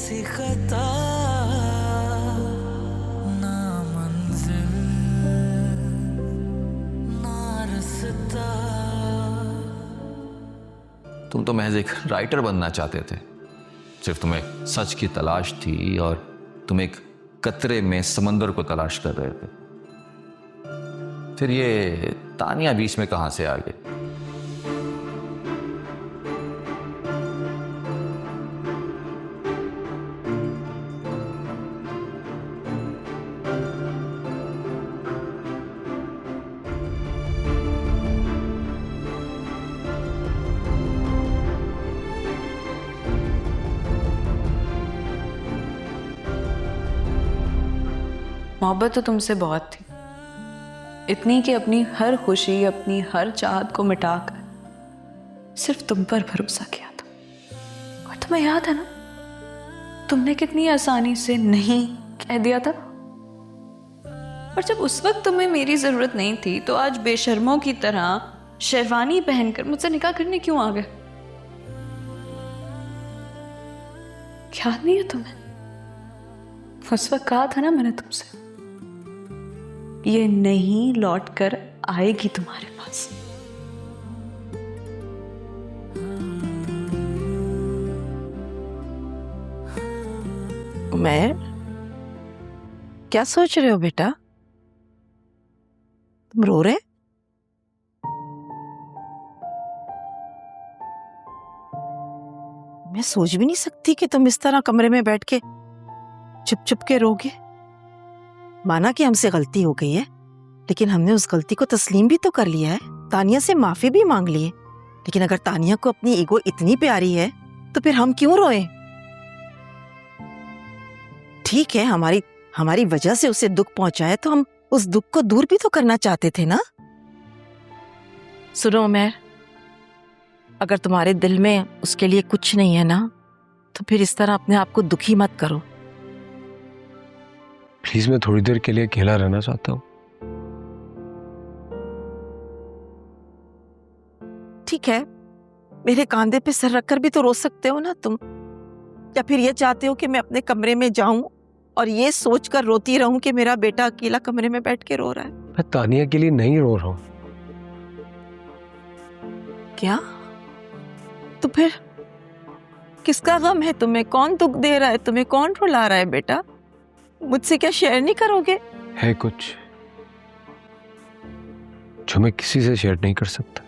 सी खता, ना मंजिल ना रास्ता। तुम तो महज एक राइटर बनना चाहते थे, सिर्फ तुम्हें सच की तलाश थी और तुम एक कतरे में समंदर को तलाश कर रहे थे। फिर ये तानिया बीच में कहां से आ गई? मोहब्बत तो तुमसे बहुत थी, इतनी कि अपनी हर खुशी, अपनी हर चाहत को मिटाकर सिर्फ तुम पर भरोसा किया था। और तुम्हें याद है ना, तुमने कितनी आसानी से नहीं कह दिया था। और जब उस वक्त तुम्हें मेरी जरूरत नहीं थी, तो आज बेशर्मों की तरह शेरवानी पहनकर मुझसे निकाह करने क्यों आ गए? याद नहीं है तुम्हें? उस वक्त कहा था ना मैंने तुमसे, ये नहीं लौट कर आएगी तुम्हारे पास। उमैर, क्या सोच रहे हो बेटा? तुम रो रहे? मैं सोच भी नहीं सकती कि तुम इस तरह कमरे में बैठ के चुप चुप के रोगे। माना कि हमसे गलती हो गई है, लेकिन हमने उस गलती को तस्लीम भी तो कर लिया है, तानिया से माफी भी मांग ली है। लेकिन अगर तानिया को अपनी ईगो इतनी प्यारी है, तो फिर हम क्यों रोएं? ठीक है, हमारी वजह से उसे दुख पहुंचा है, तो हम उस दुख को दूर भी तो करना चाहते थे ना। सुनो उमैर, अगर तुम्हारे दिल में उसके लिए कुछ नहीं है ना, तो फिर इस तरह अपने आप को दुखी मत करो। प्लीज, मैं थोड़ी देर के लिए अकेला रहना चाहता हूँ। ठीक है, मेरे कांधे पे सर रखकर भी तो रो सकते हो ना तुम। या फिर ये चाहते हो कि मैं अपने कमरे में जाऊं और ये सोचकर रोती रहूं कि मेरा बेटा अकेला कमरे में बैठ के रो रहा है? मैं तानिया के लिए नहीं रो रहा हूँ। क्या? तो फिर किसका गम है तुम्हें? कौन दुख दे रहा है तुम्हें? कौन रुला रहा है बेटा? मुझसे क्या शेयर नहीं करोगे? है कुछ जो मैं किसी से शेयर नहीं कर सकता।